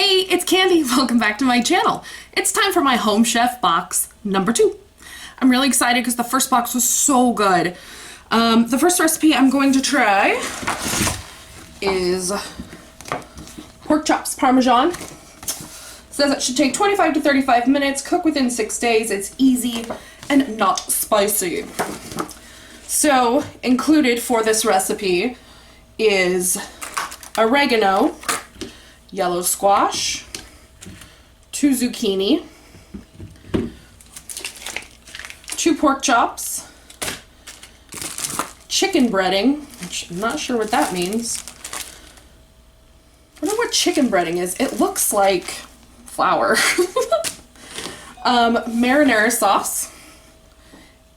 Hey, it's Candy. Welcome back to my channel. It's time for my Home Chef box number 2. I'm really excited because the first box was so good. The first recipe I'm going to try is pork chops Parmesan. It says it should take 25 to 35 minutes, cook within 6 days. It's easy and not spicy. So, included for this recipe is oregano, yellow squash, 2 zucchini, 2 pork chops, chicken breading, which I'm not sure what that means. I don't know what chicken breading is. It looks like flour. Marinara sauce,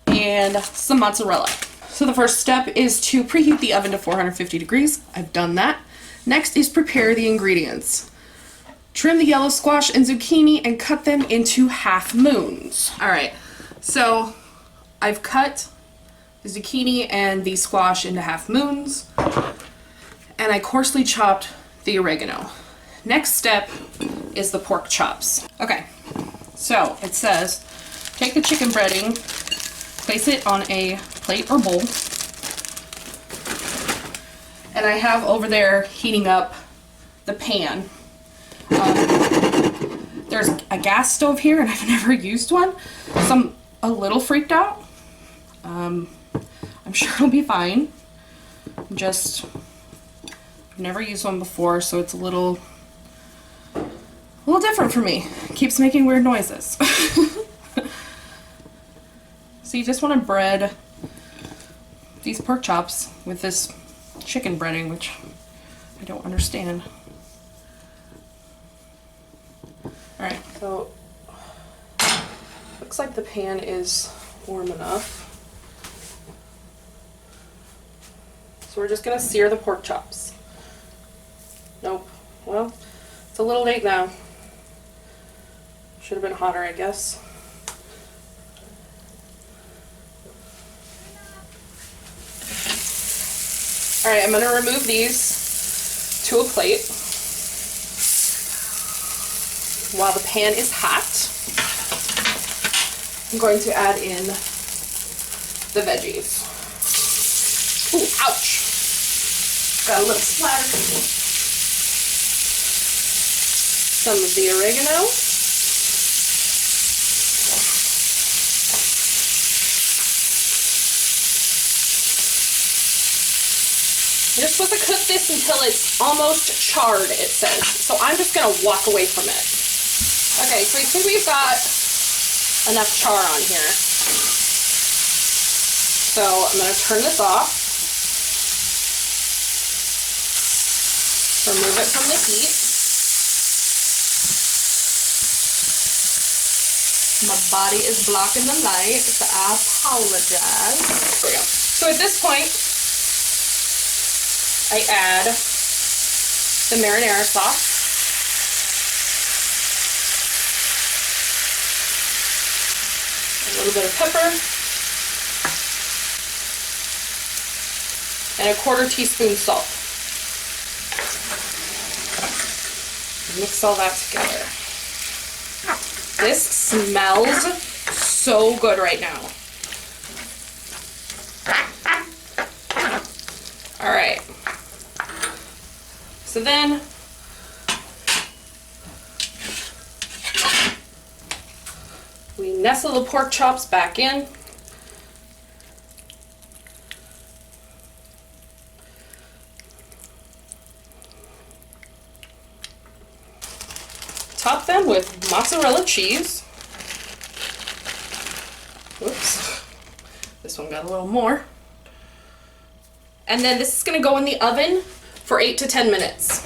and some mozzarella. So the first step is to preheat the oven to 450 degrees. I've done that. Next is prepare the ingredients. Trim the yellow squash and zucchini and cut them into half moons. Alright, so I've cut the zucchini and the squash into half moons, and I coarsely chopped the oregano. Next step is the pork chops. Okay, so it says take the chicken breading, place it on a plate or bowl, and I have over there heating up the pan. There's a gas stove here and I've never used one, so I'm a little freaked out. I'm sure it'll be fine. I've never used one before, so it's a little different for me. It keeps making weird noises. So you just want to bread these pork chops with this chicken breading, which I don't understand. Alright, so looks like the pan is warm enough. So we're just going to sear the pork chops. Nope. Well, it's a little late now. Should have been hotter, I guess. Alright, I'm going to remove these to a plate while the pan is hot. I'm going to add in the veggies. Ooh, ouch! Got a little splatter. Some of the oregano. You're supposed to cook this until it's almost charred, it says. So I'm just going to walk away from it. Okay, so I think we've got enough char on here. So I'm going to turn this off. Remove it from the heat. My body is blocking the light, so I apologize. There we go. So at this point, I add the marinara sauce. A little bit of pepper. And a 1/4 teaspoon salt. Mix all that together. This smells so good right now. Alright. So then we nestle the pork chops back in. Top them with mozzarella cheese. Whoops. This one got a little more. And then this is going to go in the oven for 8 to 10 minutes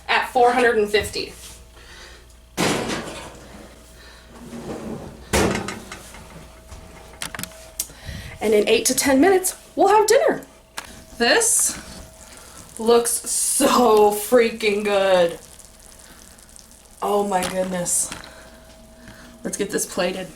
at 450. And in 8 to 10 minutes, we'll have dinner. This looks so freaking good. Oh my goodness. Let's get this plated.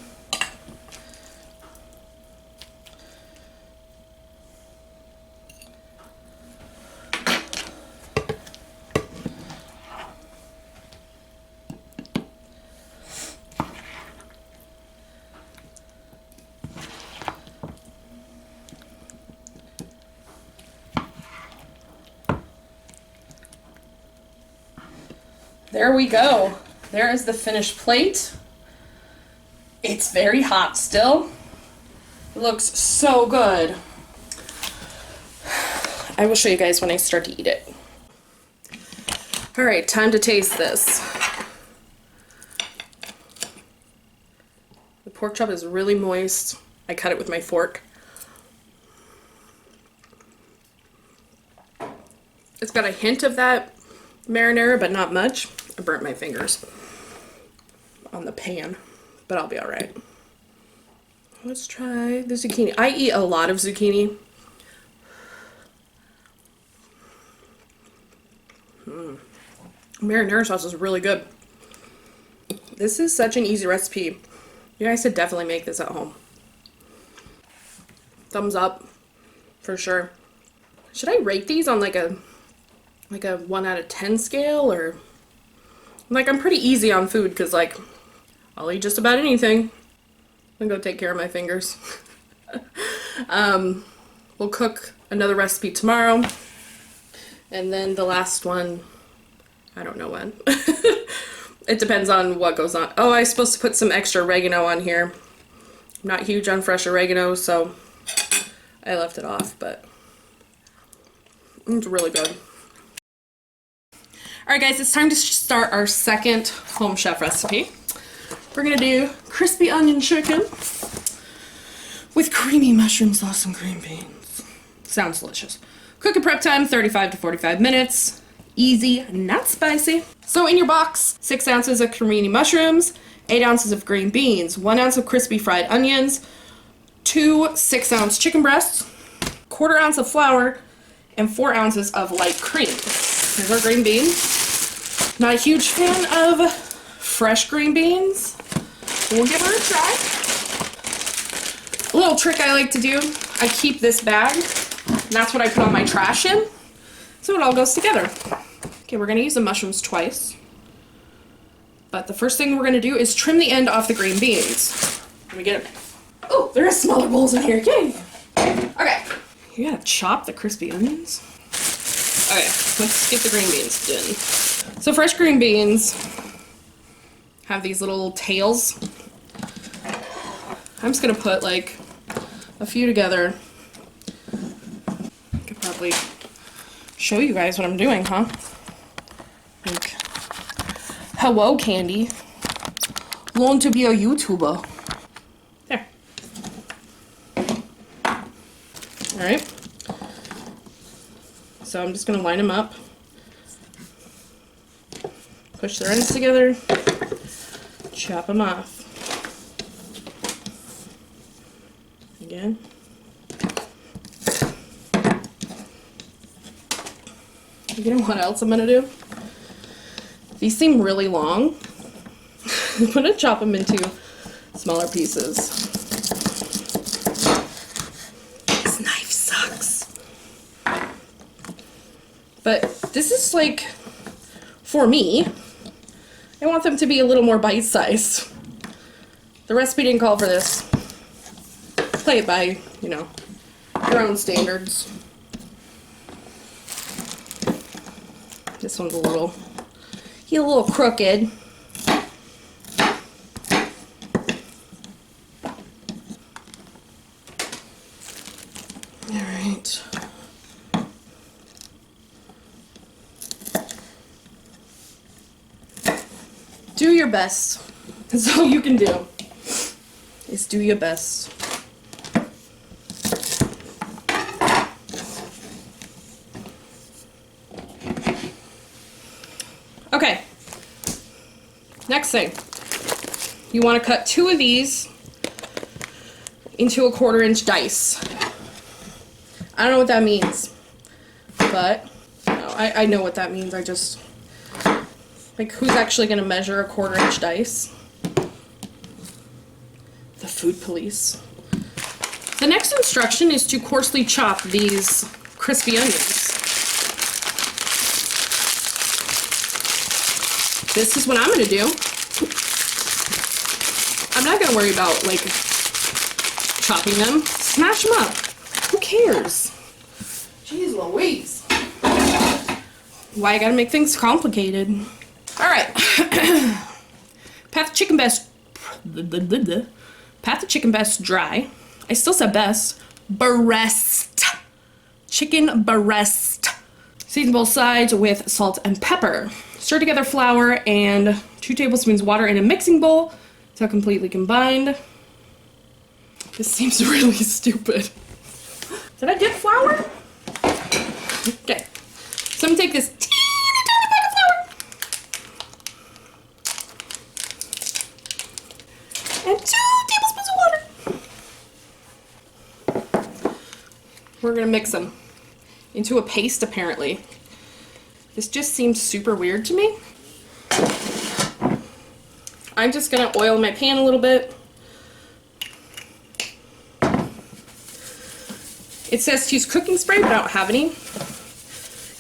There we go. There is the finished plate. It's very hot still. It looks so good. I will show you guys when I start to eat it. All right, time to taste this. The pork chop is really moist. I cut it with my fork. It's got a hint of that marinara, but not much. I burnt my fingers on the pan, but I'll be all right. Let's try the zucchini. I eat a lot of zucchini. Marinara sauce is really good. This is such an easy recipe. You guys should definitely make this at home. Thumbs up for sure. Should I rate these on like a 1 out of 10 scale, or like I'm pretty easy on food because like I'll eat just about anything. I'm gonna go take care of my fingers. We'll cook another recipe tomorrow, and then the last one, I don't know when. It depends on what goes on. Oh, I was supposed to put some extra oregano on here. I'm not huge on fresh oregano, so I left it off, but it's really good. Alright guys, it's time to start our second Home Chef recipe. We're gonna do crispy onion chicken with creamy mushroom sauce and green beans. Sounds delicious. Cook and prep time, 35 to 45 minutes. Easy, not spicy. So in your box, 6 ounces of creamy mushrooms, 8 ounces of green beans, 1 ounce of crispy fried onions, 2 6-ounce chicken breasts, 1/4 ounce of flour, and 4 ounces of light cream. Here's our green beans. Not a huge fan of fresh green beans. We'll give her a try. A little trick I like to do, I keep this bag, and that's what I put all my trash in, so it all goes together. Okay, we're gonna use the mushrooms twice, but the first thing we're gonna do is trim the end off the green beans. Let me get it. Oh, there are smaller bowls in here, yay! Okay, you gotta chop the crispy onions. Okay, let's get the green beans in. So fresh green beans have these little tails. I'm just gonna put like a few together. I could probably show you guys what I'm doing, huh? Like, hello, Kandy. Want to be a YouTuber. There. Alright. So I'm just gonna line them up. Push their ends together. Chop them off. Again. You know what else I'm gonna do? These seem really long. I'm gonna chop them into smaller pieces. This knife sucks. But this is like, for me, I want them to be a little more bite-sized. The recipe didn't call for this. Play it by, you know, your own standards. This one's a little crooked. Alright. Do your best. That's all you can do. Is do your best. Okay, next thing, you want to cut 2 of these into a 1/4 inch dice. I don't know what that means, but I know what that means. I just, like, who's actually going to measure a 1/4 inch dice? The food police. The next instruction is to coarsely chop these crispy onions. This is what I'm gonna do. I'm not gonna worry about, like, chopping them. Smash them up. Who cares? Jeez Louise. Why I gotta make things complicated? Alright. right. Path to chicken breast. Path to chicken breast dry. I still said best. Breast. Chicken breast. Season both sides with salt and pepper. Stir together flour and 2 tablespoons water in a mixing bowl until completely combined. This seems really stupid. Did I get flour? Okay. So I'm gonna take this teeny tiny bag of flour and 2 tablespoons of water. We're gonna mix them into a paste, apparently. This just seems super weird to me. I'm just gonna oil my pan a little bit. It says to use cooking spray, but I don't have any.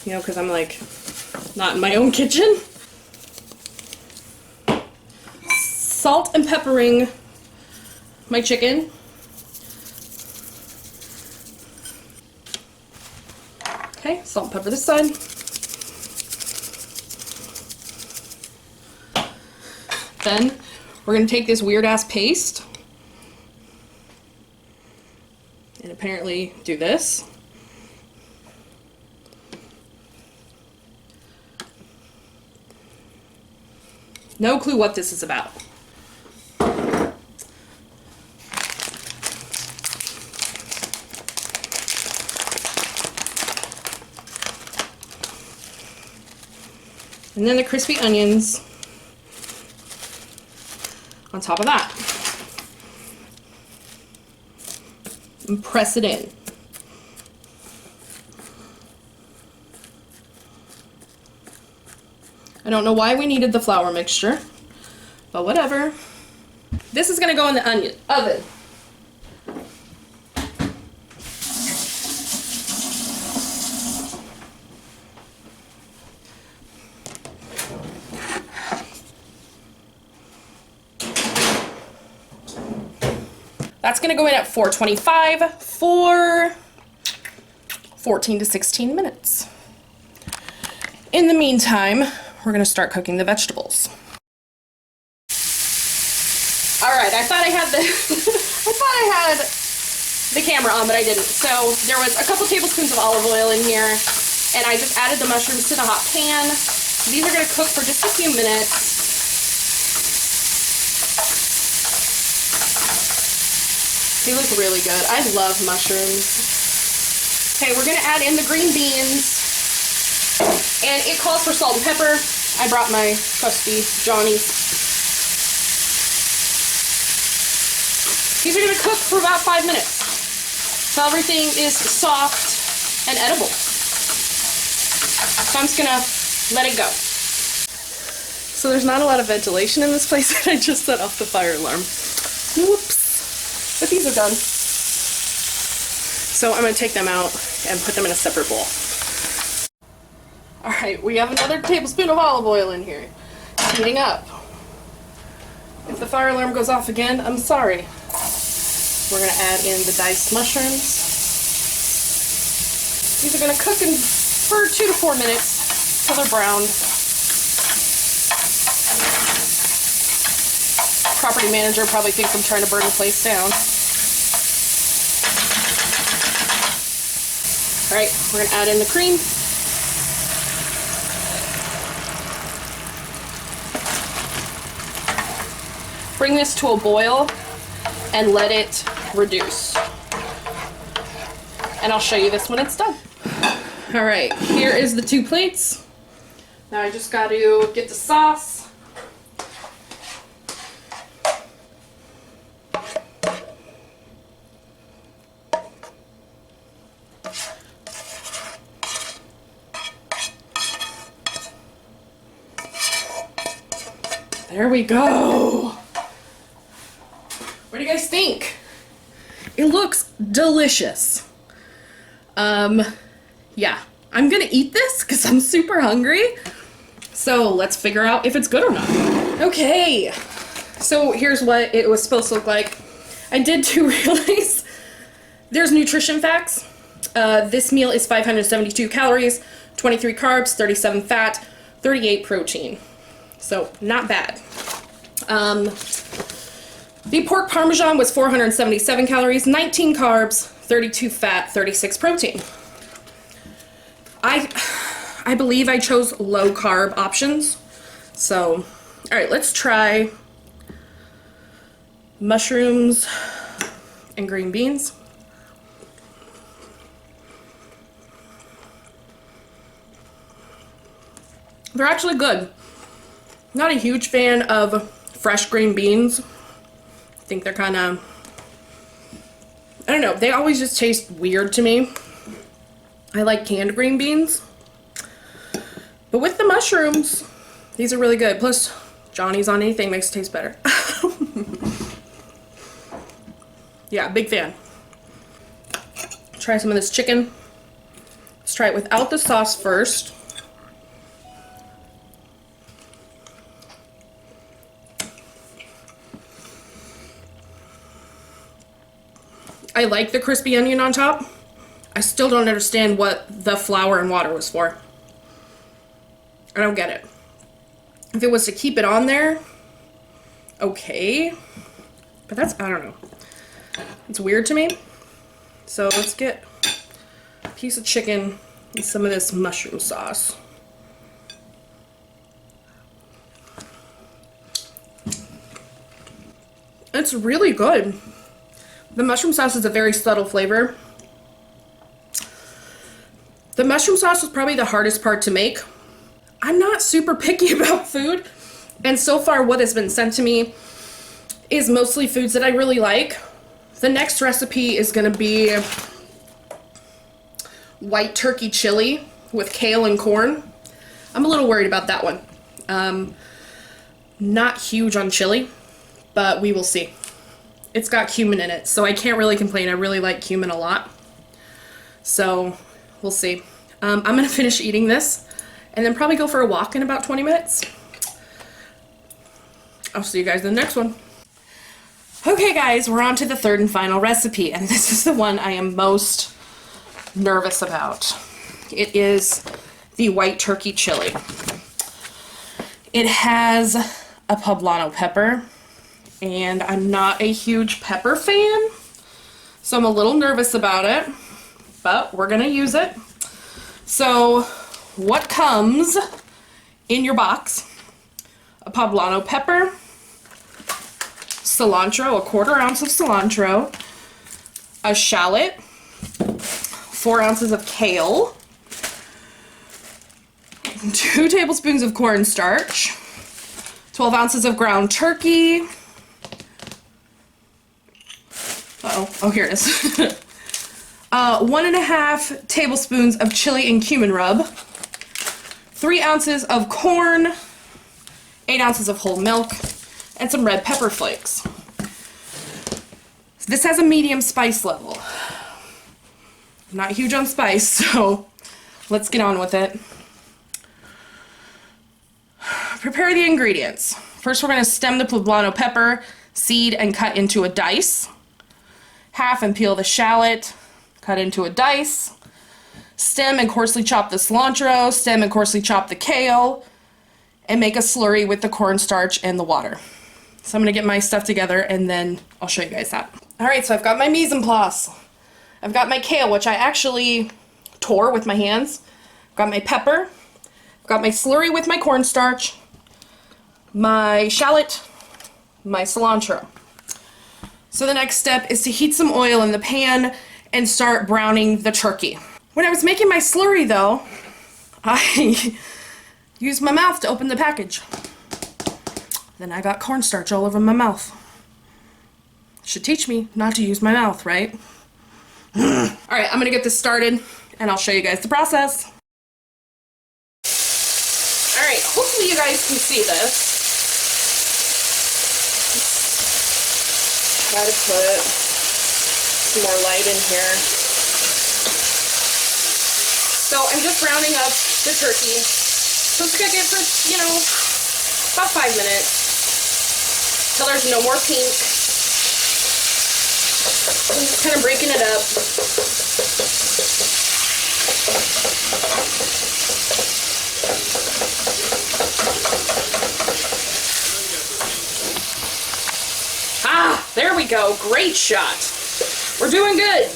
You know, because I'm like not in my own kitchen. Salt and peppering my chicken. Okay, salt and pepper this side. Then we're gonna take this weird ass paste and apparently do this. No clue what this is about. And then the crispy onions on top of that. And press it in. I don't know why we needed the flour mixture, but whatever. This is gonna go in the oven. That's gonna go in at 425 for 14 to 16 minutes. In the meantime, we're gonna start cooking the vegetables. All right, I thought I had the camera on, but I didn't. So there was a couple tablespoons of olive oil in here, and I just added the mushrooms to the hot pan. These are gonna cook for just a few minutes. They look really good. I love mushrooms. Okay, we're gonna add in the green beans. And it calls for salt and pepper. I brought my trusty Johnny's. These are gonna cook for about 5 minutes. So everything is soft and edible. So I'm just gonna let it go. So there's not a lot of ventilation in this place, and I just set off the fire alarm. Whoops. But these are done. So I'm gonna take them out and put them in a separate bowl. All right, we have another tablespoon of olive oil in here. It's heating up. If the fire alarm goes off again, I'm sorry. We're gonna add in the diced mushrooms. These are gonna cook for 2 to 4 minutes till they're browned. Property manager probably thinks I'm trying to burn the place down. All right, we're gonna add in the cream. Bring this to a boil and let it reduce. And I'll show you this when it's done. All right, here is the 2 plates. Now I just got to get the sauce. There we go. What do you guys think? It looks delicious. Yeah, I'm gonna eat this because I'm super hungry. So let's figure out if it's good or not. Okay, so here's what it was supposed to look like. I did realize there's nutrition facts. This meal is 572 calories, 23 carbs, 37 fat, 38 protein. So not bad. The pork parmesan was 477 calories, 19 carbs, 32 fat, 36 protein. I believe I chose low carb options. So, all right, let's try mushrooms and green beans. They're actually good. Not a huge fan of fresh green beans. I think they're kind of, I don't know, they always just taste weird to me. I like canned green beans. But with the mushrooms, these are really good. Plus, Johnny's on anything makes it taste better. Yeah, big fan. Try some of this chicken. Let's try it without the sauce first. I like the crispy onion on top. I still don't understand what the flour and water was for. I don't get it. If it was to keep it on there, okay. But that's, I don't know. It's weird to me. So let's get a piece of chicken and some of this mushroom sauce. It's really good. The mushroom sauce is a very subtle flavor. The mushroom sauce was probably the hardest part to make. I'm not super picky about food, and so far what has been sent to me is mostly foods that I really like. The next recipe is going to be white turkey chili with kale and corn. I'm a little worried about that one. Not huge on chili, but we will see. It's got cumin in it, so I can't really complain. I really like cumin a lot. So we'll see. I'm going to finish eating this and then probably go for a walk in about 20 minutes. I'll see you guys in the next one. Okay guys, we're on to the third and final recipe, and this is the one I am most nervous about. It is the white turkey chili. It has a poblano pepper, and I'm not a huge pepper fan, so I'm a little nervous about it, but we're gonna use it. So what comes in your box? A poblano pepper, cilantro, a 1/4 ounce of cilantro, a shallot, 4 ounces of kale, 2 tablespoons of cornstarch, 12 ounces of ground turkey. Oh, here it is. 1.5 tablespoons of chili and cumin rub, 3 ounces of corn, 8 ounces of whole milk, and some red pepper flakes. This has a medium spice level. I'm not huge on spice, so let's get on with it. Prepare the ingredients. First, we're going to stem the poblano pepper, seed, and cut into a dice. Half and peel the shallot, cut into a dice. Stem and coarsely chop the cilantro, stem and coarsely chop the kale, and make a slurry with the cornstarch and the water. So I'm going to get my stuff together and then I'll show you guys that. Alright, so I've got my mise en place. I've got my kale, which I actually tore with my hands. I've got my pepper. I've got my slurry with my cornstarch, my shallot, my cilantro. So the next step is to heat some oil in the pan and start browning the turkey. When I was making my slurry though, I used my mouth to open the package. Then I got cornstarch all over my mouth. Should teach me not to use my mouth, right? Alright, I'm gonna get this started and I'll show you guys the process. Alright, hopefully you guys can see this. Try to put some more light in here. So I'm just rounding up the turkey. So let's cook it for, you know, about 5 minutes. Till there's no more pink. I'm just kind of breaking it up. go. Great shot. We're doing good.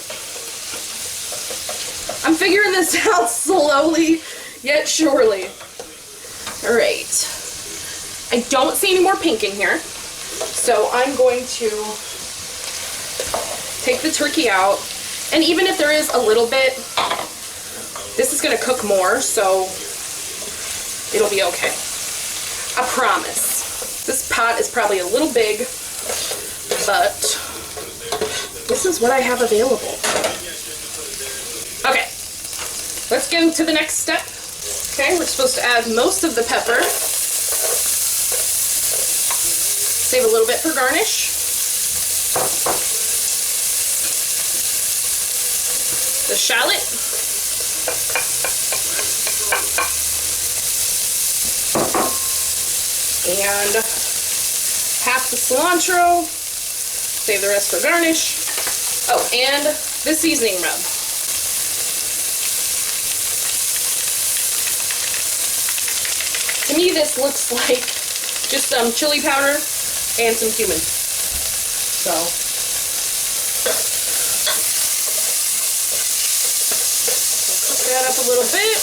I'm figuring this out slowly yet surely. All right. I don't see any more pink in here, so I'm going to take the turkey out. And even if there is a little bit, this is going to cook more, so it'll be okay. I promise. This pot is probably a little big, but this is what I have available. Okay, let's go to the next step. Okay, we're supposed to add most of the pepper. Save a little bit for garnish. The shallot. And half the cilantro. Save the rest for garnish. Oh, and the seasoning rub. To me, this looks like just some chili powder and some cumin. So, cook that up a little bit.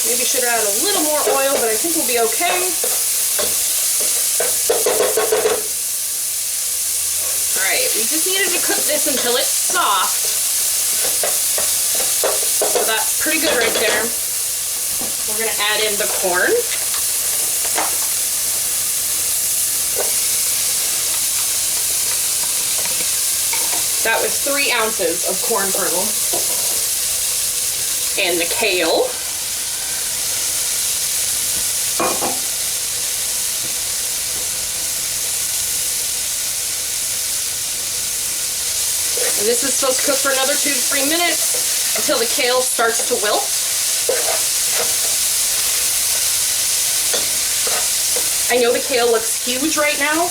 Maybe should add a little more oil, but I think we'll be okay. Alright, we just needed to cook this until it's soft. So that's pretty good right there. We're going to add in the corn. That was 3 ounces of corn kernel. And the kale. And this is supposed to cook for another 2 to 3 minutes until the kale starts to wilt. I know the kale looks huge right now,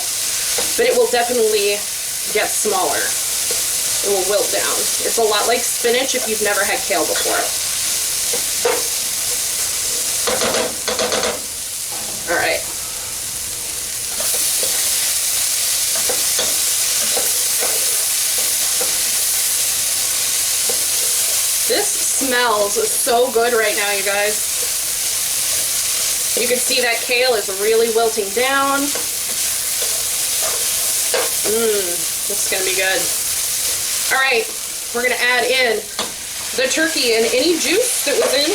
but it will definitely get smaller. It will wilt down. It's a lot like spinach if you've never had kale before. All right. This smells so good right now, you guys. You can see that kale is really wilting down. This is going to be good. All right, we're going to add in the turkey and any juice that was in.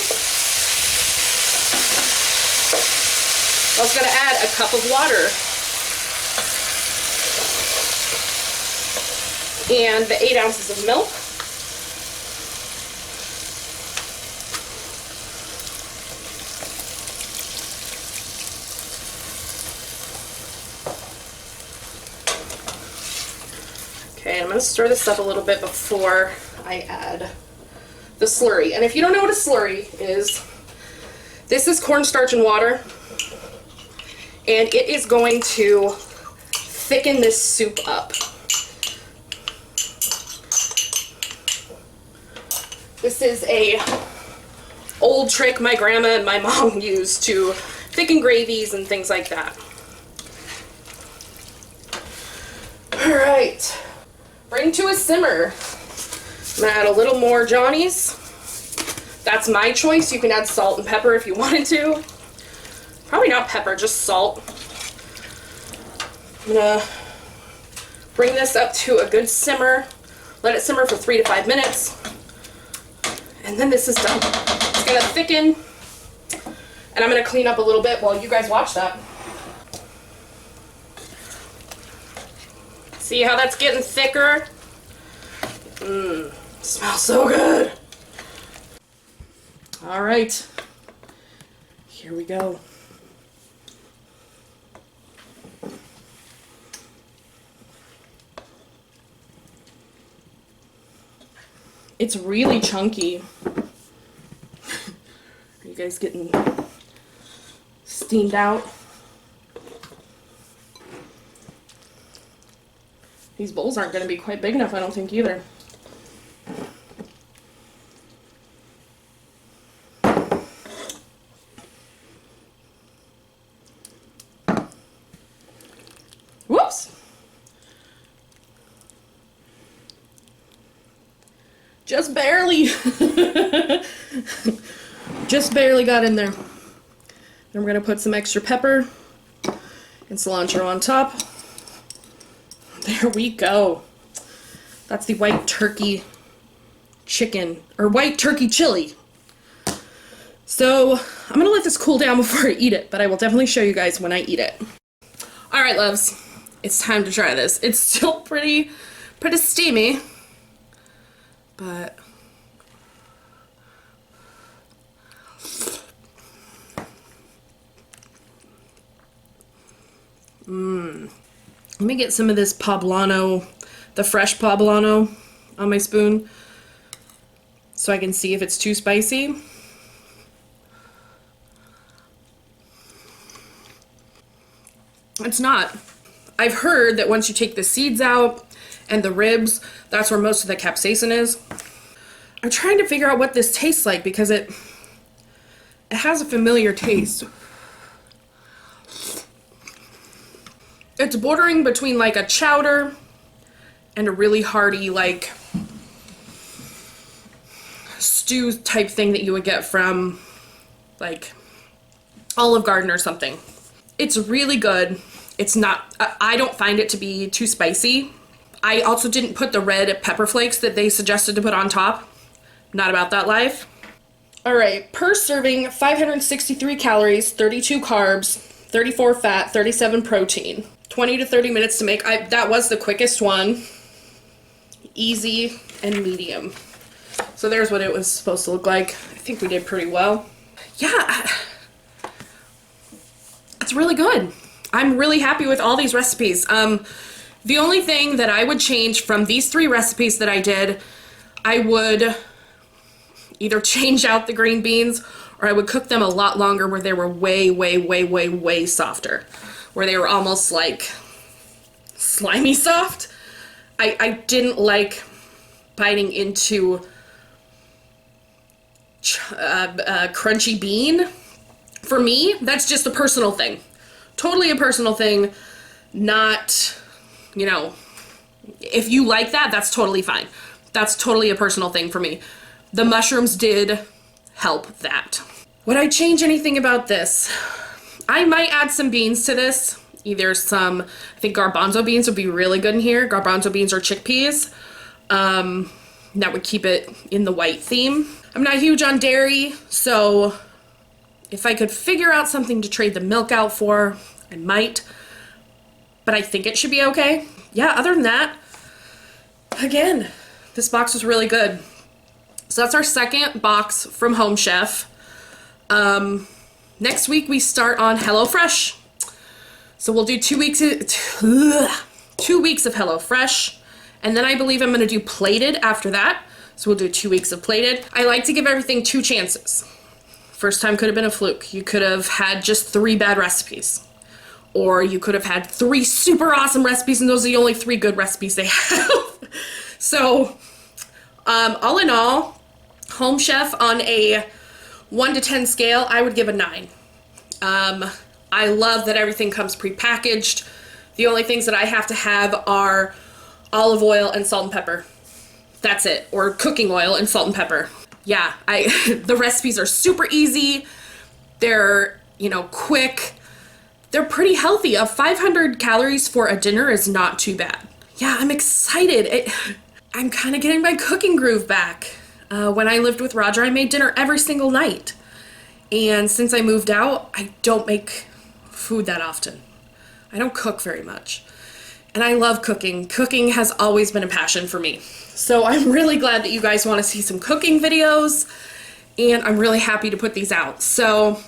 I was going to add a cup of water. And the 8 ounces of milk. Okay, I'm going to stir this up a little bit before I add the slurry. And if you don't know what a slurry is, this is cornstarch and water. And it is going to thicken this soup up. This is a old trick my grandma and my mom used to thicken gravies and things like that. All right. Bring to a simmer. I'm going to add a little more Johnny's. That's my choice. You can add salt and pepper if you wanted to. Probably not pepper, just salt. I'm going to bring this up to a good simmer. Let it simmer for 3 to 5 minutes. And then this is done. It's going to thicken. And I'm going to clean up a little bit while you guys watch that. See how that's getting thicker? Smells so good. All right, here we go. It's really chunky. Are you guys getting steamed out? These bowls aren't going to be quite big enough, I don't think, either. Whoops! Just barely. Just barely got in there. Then we're gonna put some extra pepper and cilantro on top. There we go. That's the white turkey chicken, or white turkey chili. So I'm gonna let this cool down before I eat it, but I will definitely show you guys when I eat it. All right, loves, it's time to try this. It's still pretty steamy, but let me get some of this poblano, the fresh poblano, on my spoon so I can see if it's too spicy. It's not. I've heard that once you take the seeds out and the ribs, that's where most of the capsaicin is. I'm trying to figure out what this tastes like because it has a familiar taste. It's bordering between like a chowder and a really hearty like stew type thing that you would get from like Olive Garden or something. It's really good. It's not, I don't find it to be too spicy. I also didn't put the red pepper flakes that they suggested to put on top. Not about that life. All right, per serving, 563 calories, 32 carbs, 34 fat, 37 protein. 20 to 30 minutes to make. That was the quickest one. Easy and medium. So there's what it was supposed to look like. I think we did pretty well. Yeah, it's really good. I'm really happy with all these recipes. The only thing that I would change from these 3 recipes that I did, I would either change out the green beans or I would cook them a lot longer where they were way softer. Where they were almost like slimy soft. I didn't like biting into crunchy bean. For me, that's just a personal thing. Totally a personal thing. Not, you know, if you like that, that's totally fine. That's totally a personal thing for me. The mushrooms did help that. Would I change anything about this? I might add some beans to this. Either some, I think garbanzo beans would be really good in here. Garbanzo beans or chickpeas. That would keep it in the white theme. I'm not huge on dairy, so if I could figure out something to trade the milk out for, I might. But I think it should be okay. Yeah, other than that, again, this box was really good. So that's our second box from HomeChef. Next week we start on HelloFresh. So we'll do 2 weeks of HelloFresh. And then I believe I'm gonna do plated after that. So we'll do 2 weeks of plated. I like to give everything 2 chances. First time could have been a fluke. You could have had just 3 bad recipes. Or you could have had 3 super awesome recipes and those are the only 3 good recipes they have. So, all in all, HomeChef on a 1 to 10 scale, I would give a 9. I love that everything comes prepackaged. The only things that I have to have are olive oil and salt and pepper. That's it. Or cooking oil and salt and pepper. Yeah, the recipes are super easy. They're, you know, quick. They're pretty healthy. 500 calories for a dinner is not too bad. Yeah, I'm excited. I'm kind of getting my cooking groove back. When I lived with Roger, I made dinner every single night. And since I moved out, I don't make food that often. I don't cook very much. And I love cooking. Cooking has always been a passion for me. So I'm really glad that you guys want to see some cooking videos. And I'm really happy to put these out. So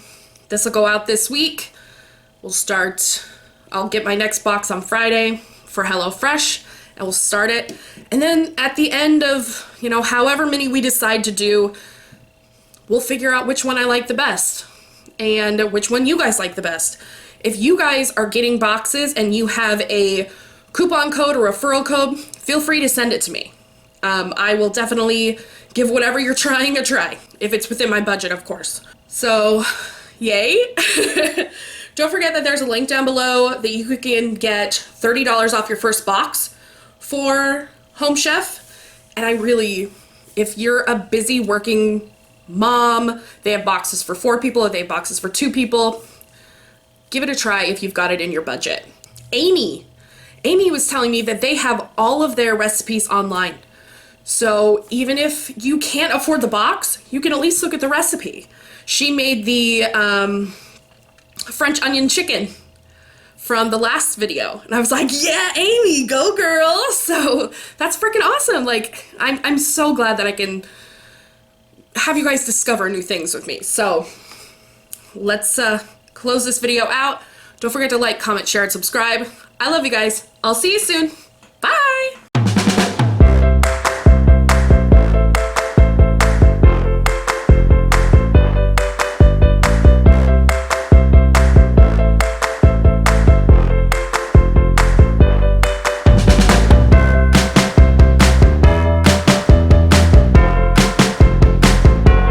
this will go out this week. I'll get my next box on Friday for HelloFresh. And we'll start it. And then at the end of, you know, however many we decide to do, we'll figure out which one I like the best and which one you guys like the best. If you guys are getting boxes and you have a coupon code or referral code, feel free to send it to me. I will definitely give whatever you're trying a try, if it's within my budget, of course. So, yay. Don't forget that there's a link down below that you can get $30 off your first box for HomeChef. And I really If you're a busy working mom, they have boxes for 4 people, or they have boxes for 2 people. Give it a try if you've got it in your budget. Amy was telling me that they have all of their recipes online. So even if you can't afford the box, you can at least look at the recipe. She made the French onion chicken from the last video, and I was like, yeah, Amy, go girl. So that's freaking awesome. Like, I'm so glad that I can have you guys discover new things with me. So let's close this video out. Don't forget to like, comment, share, and subscribe. I love you guys. I'll see you soon.